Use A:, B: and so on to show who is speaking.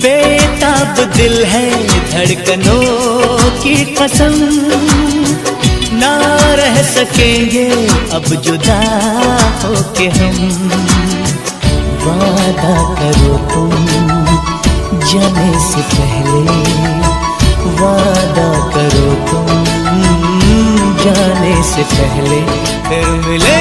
A: बेताब दिल है धड़कनों की कसम, ना रह सकेंगे अब जुदा होके हम। वादा करो तुम जाने से पहले, वादा करो तुम जाने से पहले, फिर मिले